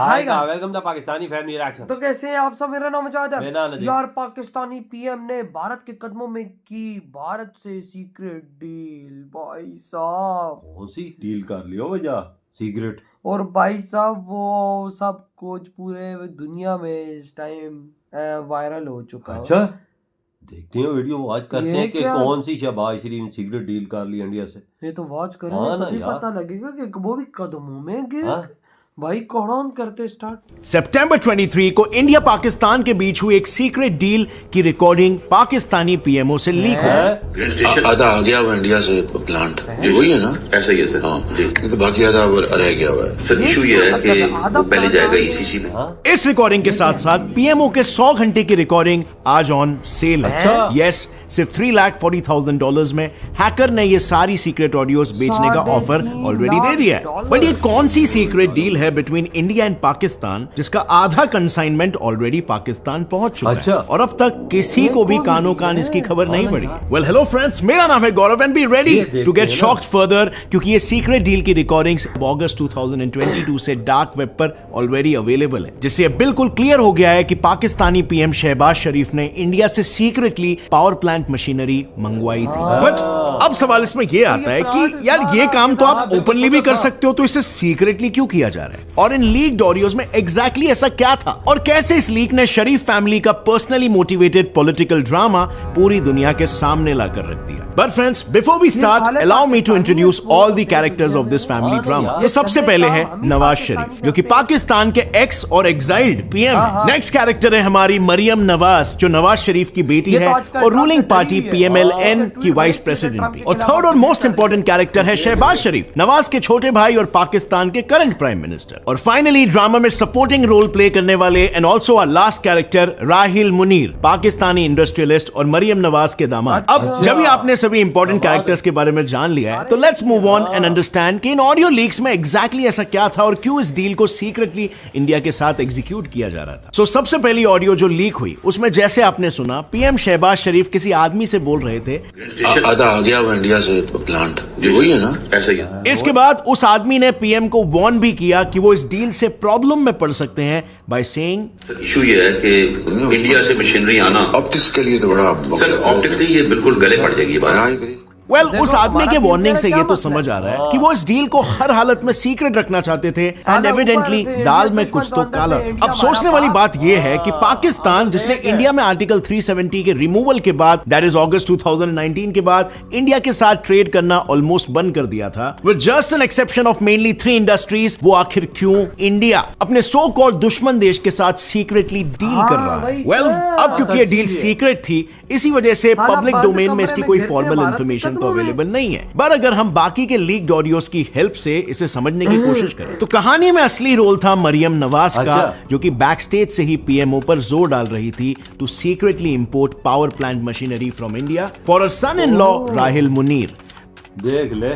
Hi hi welcome the Pakistani family reaction. तो कैसे हैं आप सब। मेरा नाम मुजाहिद है। मेरा नदीम। यार पाकिस्तानी पीएम ने भारत के कदमों में की भारत से सीक्रेट डील। भाई साहब कौन सी डील कर लियो भैया? सीक्रेट? और भाई साहब वो सब कुछ पूरे दुनिया में इस टाइम वायरल हो चुका है। अच्छा देखते हैं वीडियो वॉच करते ये हैं कि क्या? कौन सी शहबाज शरीफ ने सीक्रेट डील कर ली इंडिया से। ये तो वॉच हाँ करेंगे ना तभी यार। पता लगेगा कि वो भी कदमों में गिर। हाँ? भाई कौन ऑन करते स्टार्ट। सितंबर 23 को इंडिया पाकिस्तान के बीच हुई एक सीक्रेट डील की रिकॉर्डिंग पाकिस्तानी पीएमओ से लीक हुई। आधा आ गया हुआ इंडिया से प्लांट, ये वही है ना? ऐसा ही है सर। हाँ, नहीं तो बाकी आधा रह गया हुआ है। सर इशू ये है कि वो पहले जाएगा ईसीसी में। इस रिकॉर्डिंग के साथ साथ पीएमओ के 100 घंटे की रिकॉर्डिंग आज ऑन सेल है। अच्छा। यस, सिर्फ $340,000 में हैकर ने ये सारी सीक्रेट ऑडियोज बेचने का ऑफर ऑलरेडी दे दिया है। बट ये कौन सी सीक्रेट डील है बिटवीन इंडिया एंड पाकिस्तान जिसका आधा कंसाइनमेंट ऑलरेडी पाकिस्तान पहुंच चुका अच्छा। है और अब तक किसी को भी कानो कान इसकी खबर नहीं पड़ी। वेल हेलो फ्रेंड्स, मेरा नाम है Gaurav and be ready to get shocked further क्योंकि ये सीक्रेट डील की रिकॉर्डिंग्स अगस्त 2022 से डार्क वेब पर ऑलरेडी अवेलेबल है, जिससे बिल्कुल क्लियर हो गया है कि पाकिस्तानी पीएम शहबाज शरीफ ने इंडिया से सीक्रेटली पावर प्लांट मशीनरी मंगवाई थी। बट अब सवाल इसमें यह आता है कि यार ये काम तो आप ओपनली भी कर सकते हो, तो इसे सीक्रेटली क्यों किया जा रहा है? और इन लीक्ड ऑडियोज में एग्जैक्टली ऐसा क्या था और कैसे इस लीक ने शरीफ फैमिली का पर्सनली मोटिवेटेड पॉलिटिकल ड्रामा पूरी दुनिया के सामने लाकर रख दिया। But friends, before we start allow me to introduce all the characters of this family drama. तो सबसे पहले है नवाज शरीफ, जो कि पाकिस्तान के एक्स और एग्जाइल्ड पीएम है। नेक्स्ट कैरेक्टर है हमारी मरियम नवाज, जो नवाज शरीफ की बेटी है और रूलिंग पार्टी PMLN की वाइस प्रेसिडेंट भी। और थर्ड और मोस्ट इंपोर्टेंट कैरेक्टर है शहबाज शरीफ, नवाज के छोटे भाई और पाकिस्तान के करंट प्राइम मिनिस्टर। और फाइनली ड्रामा में सपोर्टिंग रोल प्ले करने वाले and also our last character Rahil Munir, Pakistani industrialist और मरियम नवाज के दामाद। अब जब भी आपने सभी इंपॉर्टेंट कैरेक्टर्स के बारे में जान लिया है, तो let's move on and understand कि इन ऑडियो लीक्स में एग्जैक्टली ऐसा क्या था और क्यों इस डील को सीक्रेटली इंडिया के साथ एग्जीक्यूट किया जा रहा था। सो सबसे पहली ऑडियो जो लीक हुई उसमें जैसे आपने सुना, पीएम शहबाज शरीफ किसी आदमी से बोल रहे थे, आधा आ गया हुआ इंडिया से प्लांट, ये वही है ना? ऐसा ही है। इसके बाद उस आदमी ने पीएम को वार्न भी किया कि वो इस डील से प्रॉब्लम में पड़ सकते हैं बाय सेइंग, सर इशू ये है कि इंडिया से मशीनरी आना ऑप्टिक्स के लिए तो बड़ा सर ऑप्टिकली ये बिल्कुल गले पड़ जाएगी ये बात। वेल उस आदमी के वार्निंग से ये तो समझ आ रहा है कि वो इस डील को हर हालत में सीक्रेट रखना चाहते थे एंड एविडेंटली दाल में कुछ तो काला था। अब सोचने वाली बात ये है कि पाकिस्तान, जिसने इंडिया में आर्टिकल 370 के रिमूवल के बाद, दैट इज अगस्त 2019 के बाद, इंडिया के साथ ट्रेड करना ऑलमोस्ट बंद कर दिया था with just an exception of mainly 3 industries, वो आखिर क्यों इंडिया अपने सो कॉल्ड दुश्मन देश के साथ सीक्रेटली डील कर रहा है? वेल अब क्योंकि ये डील सीक्रेट थी, इसी वजह से पब्लिक डोमेन में इसकी कोई फॉर्मल इंफॉर्मेशन तो अवेलेबल नहीं है। पर अगर हम बाकी के लीक्ड ऑडियोज की हेल्प से इसे समझने की कोशिश करें, तो कहानी में असली रोल था मरियम नवाज का, जो कि बैक स्टेज से ही पीएमओ पर जोर डाल रही थी to secretly import power plant machinery from India for her son in law Rahil Munir. देख ले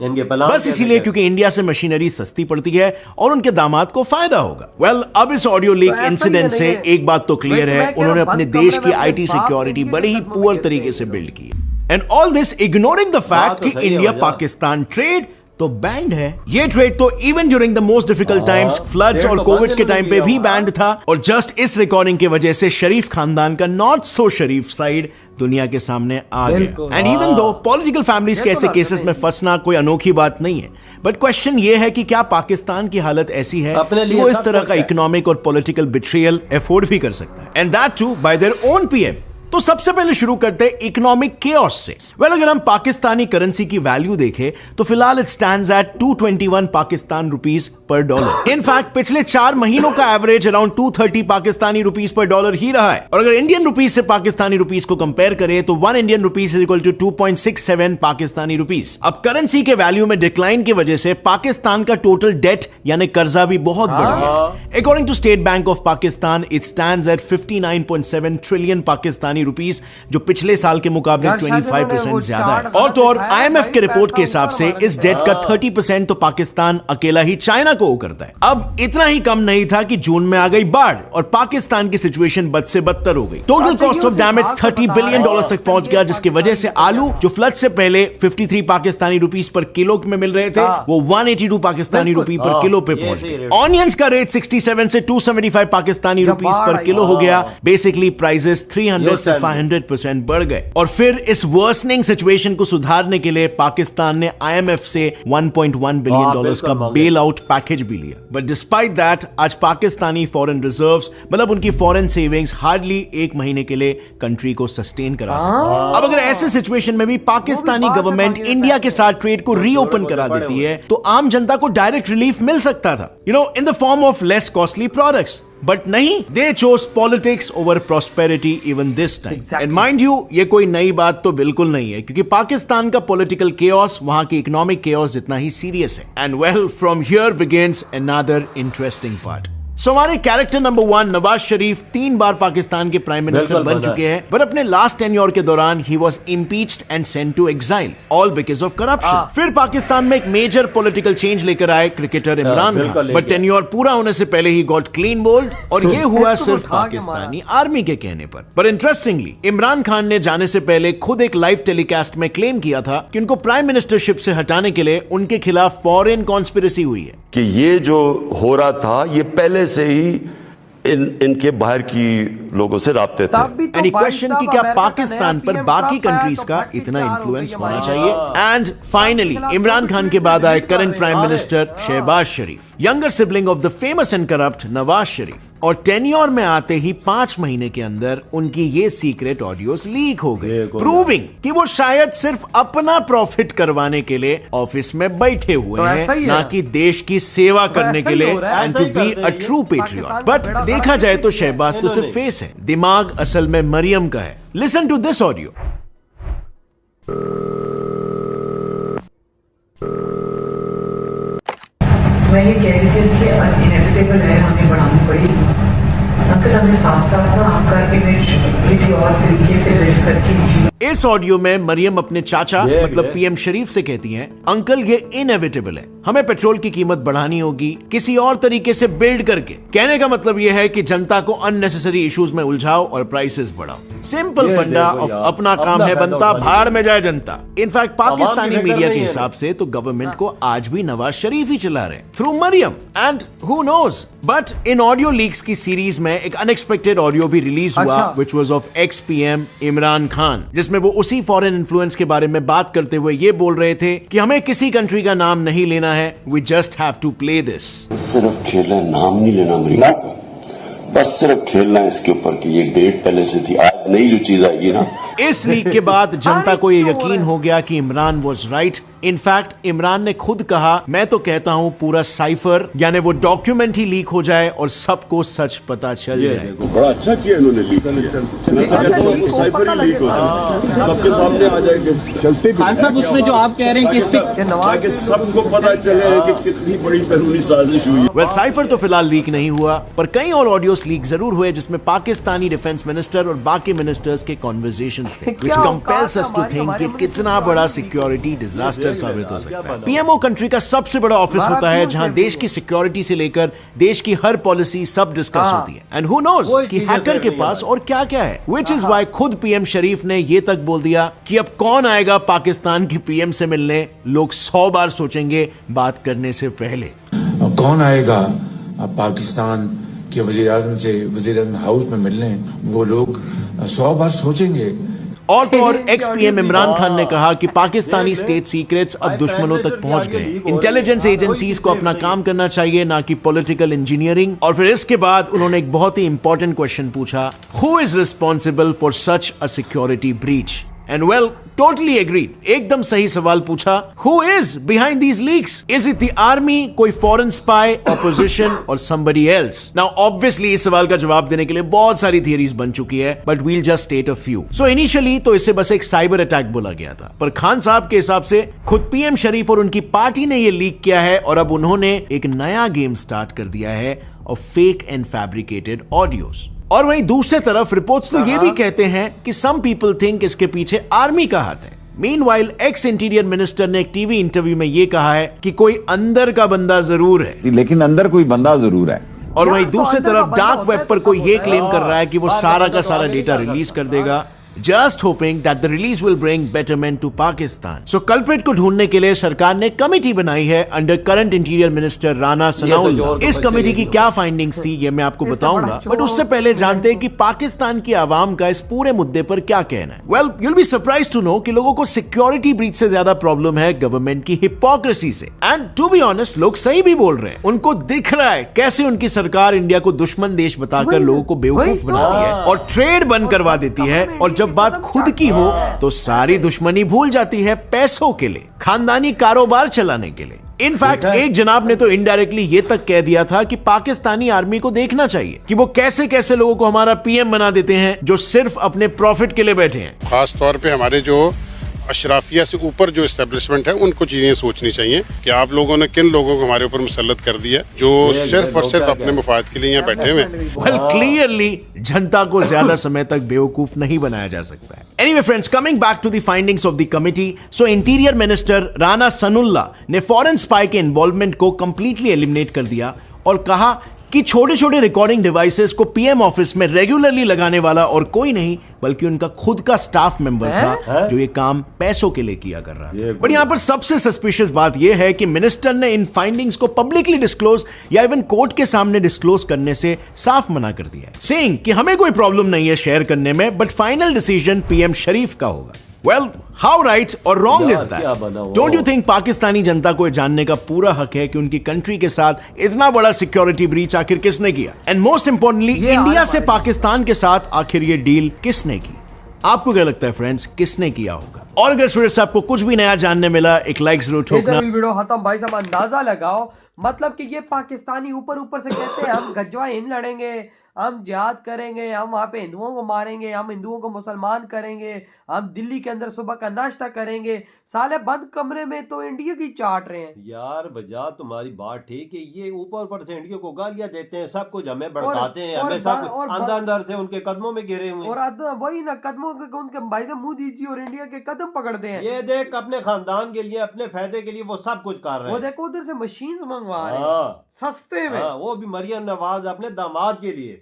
इनके प्लान बस इसीलिए क्योंकि इंडिया से मशीनरी सस्ती पड़ती है और उनके दामाद को फायदा होगा। वेल अब इस ऑडियो लीक इंसिडेंट से एक बात तो क्लियर है, उन्होंने अपने देश की आईटी सिक्योरिटी बड़े ही पुअर तरीके से बिल्ड की, and all this ignoring the fact कि इंडिया पाकिस्तान ट्रेड तो बैंड है। ये ट्रेड तो even during the most difficult times, floods और कोविड के टाइम पे भी बैंड था। और जस्ट इस रिकॉर्डिंग की वजह से शरीफ खानदान का नॉट सो शरीफ साइड दुनिया के सामने आ गया। And even though political families के ऐसे केसेस में फंसना कोई अनोखी बात नहीं है, बट क्वेश्चन ये है कि क्या पाकिस्तान की हालत ऐसी है कि वो इस तरह का इकोनॉमिक और पॉलिटिकल बिट्रियल अफोर्ड भी कर सकता है, and that too by their own PM. तो सबसे पहले शुरू करते हैं इकोनॉमिक केओस से। वेल अगर हम पाकिस्तानी करेंसी की वैल्यू देखें तो फिलहाल it stands eight 221 Pakistan rupees पर डॉलर। इनफैक्ट पिछले 4 महीनों का एवरेज अराउंड 230 पाकिस्तानी रुपीस पर डॉलर ही रहा है। और अगर इंडियन रुपीस से पाकिस्तानी रुपीस को कंपेयर करें तो 1 Indian rupees is equal to 2.67 Pakistani rupees. अब करेंसी के वैल्यू में डिक्लाइन की वजह से पाकिस्तान का टोटल डेट यानी कर्जा भी बहुत बढ़ गया। According to State Bank of Pakistan it stands at 59.7 trillion Pakistani Pakistani rupees, जो पिछले साल के मुकाबले यार, शायद 25% उन्होंने ज्यादा है। वो और तो और चार्ट IMF के दिखाया, रिपोर्ट के भाई, हिसाब से पैसा इस डेट का 30% तो पाकिस्तान अकेला ही चाइना को करता है। अब इतना ही कम नहीं था कि जून में आ गई बाढ़ और पाकिस्तान की सिचुएशन बद से बदतर हो गई। Total cost of damage $30 billion तक पहुंच गया, जिसकी वजह से आलू जो फ्लड से पहले 53 पाकिस्तानी रुपीस पर किलो में मिल रहे थे, वो 182 पाकिस्तानी रुपए पर किलो पे पहुंच गए। ऑनियंस का रेट 67 से 275 पाकिस्तानी रुपीस पर किलो हो गया। बेसिकली प्राइसेस 300 से 500% बढ़ गए। और फिर इस वर्सनिंग सिचुएशन को सुधारने के लिए पाकिस्तान ने IMF से $1.1 बिलियन का बेल आउट पैकेज भी लिया। बट डिस्पाइट दैट आज पाकिस्तानी फॉरेन रिजर्व्स, मतलब उनकी फॉरेन सेविंग्स, हार्डली 1 महीने के लिए कंट्री को सस्टेन करा सकती। अब अगर ऐसे सिचुएशन में भी पाकिस्तानी गवर्नमेंट इंडिया के साथ ट्रेड को रीओपन करा देती है तो आम जनता को डायरेक्ट रिलीफ मिल सकता था, in the form of less costly products. But नहीं, they chose politics over prosperity even this time. And mind you, ये कोई नई बात तो बिल्कुल नहीं है, क्योंकि पाकिस्तान का पॉलिटिकल केओस वहां की इकोनॉमिक केओस जितना ही सीरियस है। And well, from here begins another interesting part. So हमारे कैरेक्टर नंबर 1 नवाज शरीफ 3 बार पाकिस्तान के प्राइम मिनिस्टर बन चुके हैं, बट अपने लास्ट टेन्योर के दौरान ही was impeached and sent to exile, all because of corruption. फिर पाकिस्तान में एक मेजर पॉलिटिकल चेंज लेकर आए cricketer Imran Khan, but tenure पूरा होने से पहले ही गॉट क्लीन बोल्ड, और ये हुआ सिर्फ पाकिस्तानी आर्मी के कहने पर। पर इंटरेस्टिंगली, इमरान खान ने जाने से पहले खुद एक लाइव टेलीकास्ट में क्लेम किया था कि उनको प्राइम मिनिस्टरशिप से हटाने के लिए उनके खिलाफ फॉरेन कॉन्स्पिरेसी हुई है, कि ये जो हो रहा था ये पहले से ही इनके बाहर की लोगों से राब्ते थे। एनी क्वेश्चन कि क्या पाकिस्तान पर बाकी कंट्रीज का इतना इन्फ्लुएंस होना चाहिए? एंड फाइनली इमरान खान के बाद आए current prime minister Shahbaz Sharif, younger sibling of the famous and corrupt Nawaz Sharif, और टेन्योर में आते ही 5 महीने के अंदर उनकी ये सीक्रेट ऑडियोज लीक हो गए, प्रूविंग कि वो शायद सिर्फ अपना प्रॉफिट करवाने के लिए ऑफिस में बैठे हुए हैं, ना कि देश की सेवा करने के लिए, and to be a true patriot. But देखा जाए तो शहबाज तो सिर्फ फेस है, दिमाग असल में मरियम का है। Listen to this audio. मैं ये कह रही थी कि इनएविटेबल है, हमें बढ़ानी पड़ेगी। अंकल हमें साथ साथ ना आपका इमेज किसी और तरीके से बिल्ड करके दीजिए। इस ऑडियो में मरियम अपने चाचा मतलब पीएम शरीफ से कहती हैं, अंकल ये इनएविटेबल है, हमें पेट्रोल की कीमत बढ़ानी होगी किसी और तरीके से बिल्ड करके। कहने का मतलब यह है कि जनता को अननेसेसरी इश्यूज में उलझाओ और प्राइसेस बढ़ाओ। सिंपल फंडा ऑफ अपना काम है बनता, भाड़ में जाए जनता। इनफैक्ट पाकिस्तानी मीडिया के हिसाब से तो गवर्नमेंट को आज भी नवाज शरीफ ही चला रहे through Maryam, and who knows. But इन ऑडियो लीक्स की सीरीज में एक अनएक्सपेक्टेड ऑडियो भी रिलीज हुआ, which was of ex PM Imran Khan, जिसमें वो उसी फॉरेन इन्फ्लुएंस के बारे में बात करते हुए ये बोल रहे थे कि हमें किसी कंट्री का नाम नहीं लेना है, we just have to play this. सिर्फ खेलना, नाम नहीं लेना अमरीका, बस सिर्फ खेलना है इसके ऊपर कि ये डेट पहले से थी, आज नई जो चीज आएगी ना। इस लीक के बाद जनता को ये यकीन हो गया कि Imran was right. In fact Imran ने खुद कहा, मैं तो कहता हूं पूरा साइफर यानी वो डॉक्यूमेंट ही लीक हो जाए और सबको सच पता चल जाए। बड़ा अच्छा किया इन्होंने लीक किया, साइफर ही लीक हो जाए, सबके सामने आ जाएंगे चलते। खान साहब उसमें जो आप कह रहे हैं कि सबको पता चले कि कितनी बड़ी बैरूनी साजिश हुई। वेल साइफर तो फिलहाल लीक नहीं हुआ, पर कई और ऑडियोस लीक जरूर हुए जिसमें पाकिस्तानी डिफेंस मिनिस्टर और बाकी मिनिस्टर्स के कन्वर्सेशंस थे, which compels us to think कि कितना बड़ा सिक्योरिटी डिजास्टर साबित हो सकता है। पीएमओ कंट्री का सबसे बड़ा ऑफिस होता है जहां देश की सिक्योरिटी से लेकर देश की हर पॉलिसी सब डिस्कस होती है, एंड हु नोज कि हैकर के पास और क्या क्या है। व्हिच इज व्हाई खुद पीएम शरीफ ने ये तक बोल दिया कि अब कौन आएगा पाकिस्तान के पीएम से मिलने, लोग 100 बार सोचेंगे बात करने से पहले। कौन आएगा पाकिस्तान के वजीर आज़म से वजीर हाउस में मिलने, वो लोग 100 बार सोचेंगे। और तो और एक्स पीएम इमरान खान ने कहा कि पाकिस्तानी स्टेट सीक्रेट्स अब दुश्मनों तक पहुंच गए, इंटेलिजेंस एजेंसीज को अपना काम करना चाहिए, ना कि पॉलिटिकल इंजीनियरिंग। और फिर इसके बाद उन्होंने एक बहुत ही इंपॉर्टेंट क्वेश्चन पूछा, who is responsible for such a security breach? And well totally agreed, एकदम सही सवाल पूछा, who is behind these leaks? Is it the army, कोई फॉरेन स्पाई, ऑपोजिशन और समबडी एल्स? नाउ ऑब्वियसली इस सवाल का जवाब देने के लिए बहुत सारी थियरीज बन चुकी है, but we'll just state a few. So initially तो इसे बस एक साइबर अटैक बोला गया था, पर खान साहब के हिसाब से खुद पीएम शरीफ और उनकी पार्टी ने यह लीक किया है, और अब उन्होंने एक नया गेम स्टार्ट कर दिया है of fake and fabricated audios. और वहीं दूसरे तरफ रिपोर्ट्स तो ये भी कहते हैं कि सम पीपल थिंक इसके पीछे आर्मी का हाथ है। मीनवाइल एक्स इंटीरियर मिनिस्टर ने एक टीवी इंटरव्यू में ये कहा है कि कोई अंदर का बंदा जरूर है, लेकिन अंदर कोई बंदा जरूर है। और वहीं दूसरी तरफ डार्क वेब पर कोई ये क्लेम कर रहा है कि वो सारा का सारा डेटा रिलीज कर देगा, just hoping that the release will bring betterment to Pakistan. So culprit को ढूंढने के लिए सरकार ने कमेटी बनाई है under current interior minister Rana Sanaullah. इस कमेटी की क्या फाइंडिंग्स थी ये मैं आपको बताऊंगा, बट उससे पहले जानते हैं कि पाकिस्तान की आवाम का इस पूरे मुद्दे पर क्या कहना है। Well, you'll be surprised to know कि लोगों को सिक्योरिटी ब्रीच से ज्यादा प्रॉब्लम है गवर्नमेंट की हिपोक्रेसी से। एंड टू बी ऑनेस्ट, लोग सही भी बोल रहे हैं। उनको दिख रहा है कैसे उनकी सरकार इंडिया को दुश्मन देश बताकर लोगों को बेवकूफ बनाती है और ट्रेड बंद करवा देती है, और जब बात खुद की हो तो सारी दुश्मनी भूल जाती है पैसों के लिए, खानदानी कारोबार चलाने के लिए। इनफैक्ट एक जनाब ने तो इनडायरेक्टली ये तक कह दिया था कि पाकिस्तानी आर्मी को देखना चाहिए कि वो कैसे कैसे लोगों को हमारा पीएम बना देते हैं जो सिर्फ अपने प्रॉफिट के लिए बैठे हैं। खास तौर पे हमारे जो अशराफिया से ऊपर जो एस्टेब्लिशमेंट है उनको चीजें सोचनी चाहिए कि आप लोगों ने किन लोगों को हमारे ऊपर मुसल्लत कर दिया जो सिर्फ और सिर्फ अपने मुफाद के लिए यहाँ बैठे हुए। वेल, क्लियरली जनता को ज्यादा समय तक बेवकूफ नहीं बनाया जा सकता है। Anyway friends, coming back to the findings of the committee, so interior minister Rana Sanaullah ने फॉरेन स्पाई के इन्वॉल्वमेंट को कंप्लीटली एलिमिनेट कर दिया और कहा कि छोटे छोटे रिकॉर्डिंग डिवाइसेस को पीएम ऑफिस में रेगुलरली लगाने वाला और कोई नहीं बल्कि उनका खुद का स्टाफ मेंबर था जो ये काम पैसों के लिए किया कर रहा था। बट यहां पर सबसे सस्पिशियस बात यह है कि मिनिस्टर ने इन फाइंडिंग्स को पब्लिकली डिस्क्लोज या इवन कोर्ट के सामने डिस्क्लोज करने से साफ मना कर दिया है, सेइंग कि हमें कोई प्रॉब्लम नहीं है शेयर करने में, बट फाइनल डिसीजन पीएम शरीफ का होगा। Well, how right or wrong is that? Don't you think Pakistani जनता को जानने का पूरा हक है कि उनकी कंट्री के साथ इतना बड़ा सिक्योरिटी ब्रीच आखिर किसने किया? एंड मोस्ट इंपॉर्टेंटली, इंडिया से पाकिस्तान के साथ आखिर ये डील किसने की? आपको क्या लगता है फ्रेंड्स, किसने किया होगा? और अगर फ्रेंड्स आपको कुछ भी नया जानने मिला, एक लाइक जरूर ठोकना। वीडियो खत्म भाई साहब, अंदाजा लगाओ मतलब कि ये पाकिस्तानी ऊपर ऊपर से कहते हैं हम गजवा हिंद लड़ेंगे, हम जिहाद करेंगे, हम वहाँ पे हिंदुओं को मारेंगे, हम हिंदुओं को मुसलमान करेंगे, हम दिल्ली के अंदर सुबह का नाश्ता करेंगे, साले बंद कमरे में तो इंडिया की चाट रहे हैं। यार बजा तुम्हारी बात ठीक है, ये ऊपर ऊपर से इंडिया को गालियां देते हैं, सब कुछ हमें भड़काते हैं, हमें सब अंदर अंदर से उनके कदमों में गिरे हुए और वही ना कदमों के उनके भाई से मुंह दीजिए और इंडिया के कदम पकड़ते हैं। ये देख अपने खानदान के लिए, अपने फायदे के लिए वो सब कुछ कर रहे हैं। वो देखो उधर से मशीन मंगवा रहे हैं सस्ते में। वो भी मरियम नवाज अपने दामाद के लिए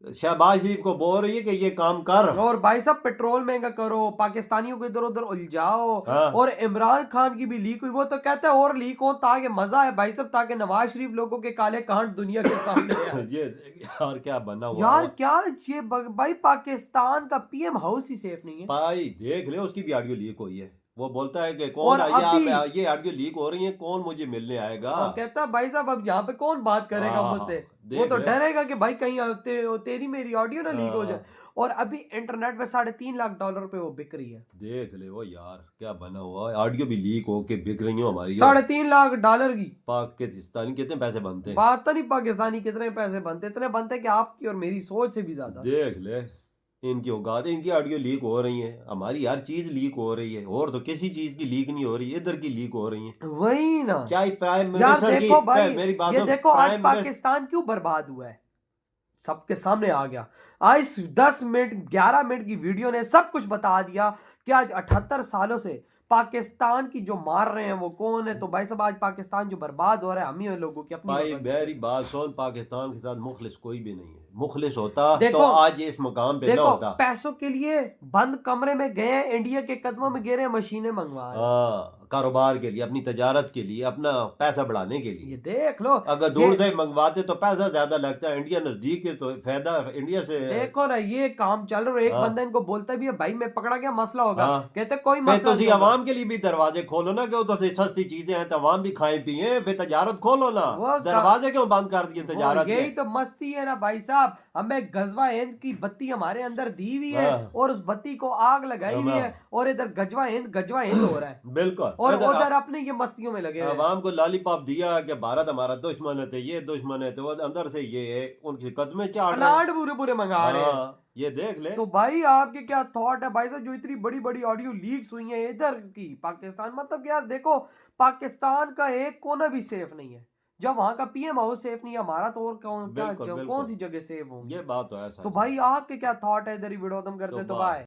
शहबाज शरीफ को बोल रही है कि ये काम कर, और भाई साहब पेट्रोल महंगा करो, पाकिस्तानियों को इधर उधर उलझाओ। और इमरान खान की भी लीक हुई, वो तो कहता है और लीक हो ताकि मजा है भाई साहब, ताकि नवाज शरीफ लोगों के काले कांड दुनिया के सामने ये यार क्या बना हुआ यार, क्या ये भाई पाकिस्तान का पीएम हाउस ही सेफ नहीं है भाई। देख ले उसकी भी ऑडियो लीक हुई है, वो बोलता है कि कौन ये ऑडियो लीक हो रही है, कौन मुझे मिलने आएगा। कहता है भाई साहब अब यहाँ पे कौन बात करेगा मुझसे, वो तो डरेगा कि भाई कहीं तेरी मेरी ऑडियो ना लीक हो जाए। और अभी इंटरनेट पे $3.5 लाख पे वो बिक रही है। देख ले वो यार क्या बना हुआ है, ऑडियो भी लीक हो के बिक रही हो हमारी $3.5 लाख की। पाकिस्तानी कितने पैसे बनते हैं? बात तो नहीं पाकिस्तानी कितने पैसे बनते, इतने बनते कि आपकी और मेरी सोच से भी ज्यादा। देख ले इनकी औकात, इनकी ऑडियो लीक हो रही है, हमारी हर चीज लीक हो रही है, और तो किसी चीज की लीक नहीं हो रही, इधर की लीक हो रही है। वही ना, चाहे प्राइम मिनिस्टर की देखो भाई, मेरी बात ये देखो आज पाकिस्तान क्यों बर्बाद हुआ है, सबके सामने आ गया। आज 10 मिनट 11 मिनट की वीडियो ने सब कुछ बता दिया कि आज 78 सालों से पाकिस्तान की जो मार रहे हैं वो कौन है। तो भाई साहब आज पाकिस्तान जो बर्बाद हो रहा है हम ही लोगों की अपनी। भाई मेरी बात सुन, पाकिस्तान के साथ मुखलिस कोई भी नहीं है, मुखलिस होता तो आज इस मकाम पे ना होता। पैसों के लिए बंद कमरे में गए, इंडिया के कदमों में गिरे, मशीनें मंगवा रहे, कारोबार के लिए, अपनी तजारत के लिए, अपना पैसा बढ़ाने के लिए। ये देख लो, अगर दूर से मंगवाते तो पैसा ज्यादा लगता है, इंडिया नजदीक है तो फायदा इंडिया से। देखो ना ये काम चल रहा है, एक बंदा इनको बोलता भी है भाई मैं पकड़ा गया मसला होगा, कहते कोई मसला नहीं, अवाम के लिए भी दरवाजे खोलो ना, कि उधर से सस्ती चीजें हैं तो अवाम भी खाए पिए, फिर तजारत खोलो ना, दरवाजे क्यों बंद कर दिए तजारत? यही तो मस्ती है ना भाई साहब, हमें गजवा हिंद की बत्ती हमारे अंदर दी हुई है और उस बत्ती को आग लगाई हुई है, और इधर गजवा हिंद हो रहा है। बिल्कुल, और उधर अपने ये मस्तियों में लगे। अवाम को लॉलीपॉप दिया कि भारत हमारा दुश्मन है, ये दुश्मन है, तो अंदर से ये उनकी कदमें चाट रहे हैं, बुरे बुरे मंगा रहे हैं। ये देख ले। तो भाई आपके क्या थॉट है भाई साहब, जो इतनी बड़ी बड़ी ऑडियो लीक्स हुई हैं इधर की पाकिस्तान, मतलब कि यार देखो पाकिस्तान का एक कोना भी सेफ नहीं है, जब वहां का पीएम हाउस सेफ नहीं है, हमारा तो और कौन बिल्कुल, कौन सी जगह सेफ होंगी? ये बात तो है तो भाई आपके क्या थॉट है, इधर ही वीडियो खत्म करते तो तो भाई